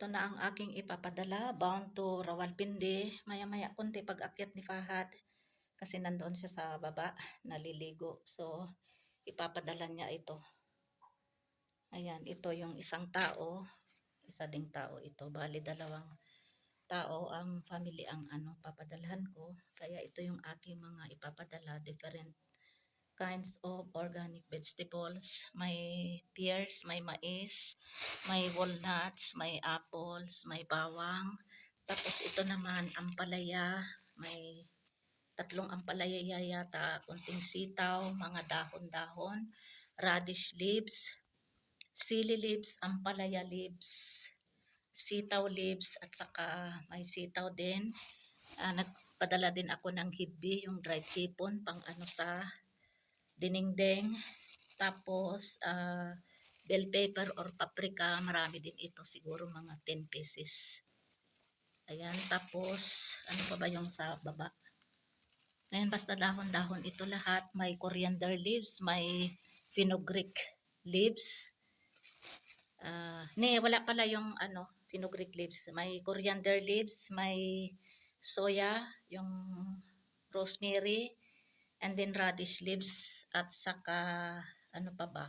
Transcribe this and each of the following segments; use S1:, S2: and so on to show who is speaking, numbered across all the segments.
S1: na ang aking ipapadala, bound to Rawalpindi. Maya-maya konti pag-akyat ni Fahad kasi nandoon siya sa baba, naliligo. So, ipapadala niya ito. Ayan, ito yung isang tao, isa ding tao ito. Bali, dalawang tao ang family ang papadalhan ko. Kaya ito yung aking mga ipapadala, different kinds of organic vegetables. May pears, may mais, may walnuts, may apples, may bawang. Tapos ito naman ampalaya, may tatlong ampalaya yata, kunting sitaw, mga dahon-dahon, radish leaves, sili leaves, ampalaya leaves, sitaw leaves, at saka may sitaw din. Nagpadala din ako ng hibbi, yung dried hipon, pang sa dinengdeng. Tapos bell pepper or paprika, marami din ito, siguro mga 10 pieces. Ayan, tapos ano pa ba yung sa baba? Ayan, basta dahon-dahon ito lahat. May coriander leaves, may fenugreek leaves. Wala pala yung fenugreek leaves. May coriander leaves, may soya, yung rosemary, and then radish leaves, at saka ano pa ba?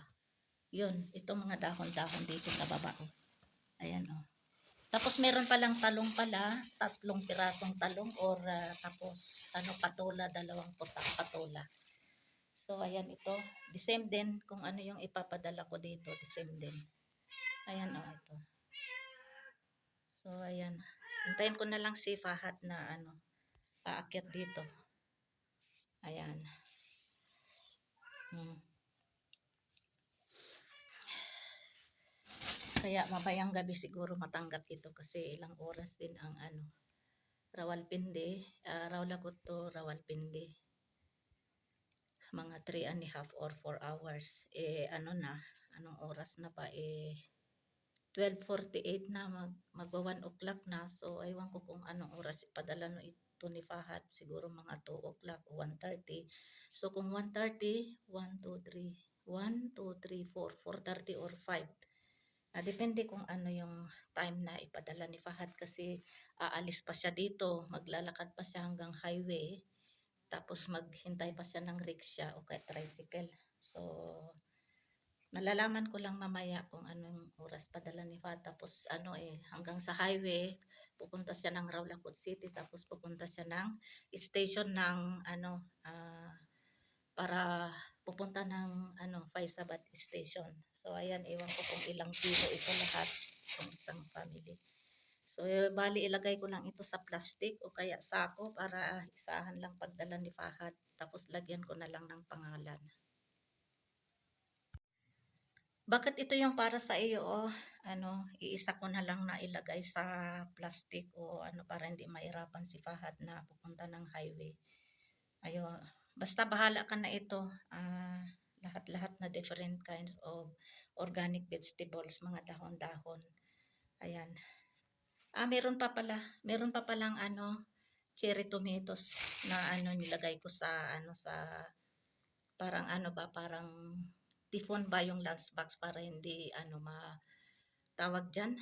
S1: Yun, itong mga dahon-dahon dito sa baba. Ayan o. Tapos meron palang talong pala, 3 pirasong talong, or tapos patola, 2 putak patola. So ayan ito, the same din kung ano yung ipapadala ko dito, the same din. Ayan o, ito. So ayan, hintayin ko na lang si Fahad na aakyat dito. Ayan. Kaya mabayang gabi siguro matanggap ito kasi ilang oras din ang Rawalpindi, Rawlagot to Rawalpindi. Mga 3.5 or 4 hours. Anong oras na pa? 12:48 na, magwa 1 o'clock na. So aywan ko kung anong oras ipadala no ito ni Fahad, siguro mga 2 o'clock o 1:30. So kung 1:30, 1, 2, 3, 1, 2, 3, 4, 4:30 or 5. Depende kung ano yung time na ipadala ni Fahad kasi aalis pa siya dito, maglalakad pa siya hanggang highway, tapos maghintay pa siya ng rickshaw o kaya tricycle. So malalaman ko lang mamaya kung anong oras padala ni Fahad. Tapos hanggang sa highway pupunta siya ng Rawlagot City, tapos pupunta siya ng station ng para pupunta ng Faisabat Station. So ayan, ewan ko kung ilang kilo ito lahat ng isang family. So bali ilagay ko lang ito sa plastic o kaya sako para isahan lang pagdala ni Fahad. Tapos lagyan ko na lang ng pangalan. Bakit ito yung para sa iyo? Iisa ko na lang na ilagay sa plastic o para hindi mahirapan si Fahad na pupunta ng highway. Ayun, basta bahala ka na ito. Lahat-lahat na different kinds of organic vegetables, mga dahon-dahon. Ayan. Meron pa palang cherry tomatoes na nilagay ko sa parang parang tifon ba yung lunch box para hindi tawag diyan,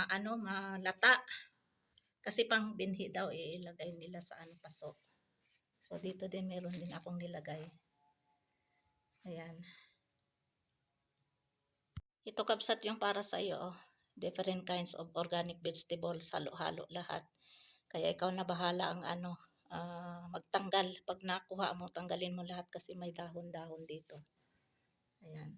S1: malata. Kasi pang binhi daw ilagay nila sa paso. So dito din meron din akong nilagay. Ayan. Ito kabsat yung para sa iyo. Different kinds of organic vegetables, halo-halo lahat. Kaya ikaw na bahala ang magtanggal. Pag nakuha mo, tanggalin mo lahat kasi may dahon-dahon dito. Ayan.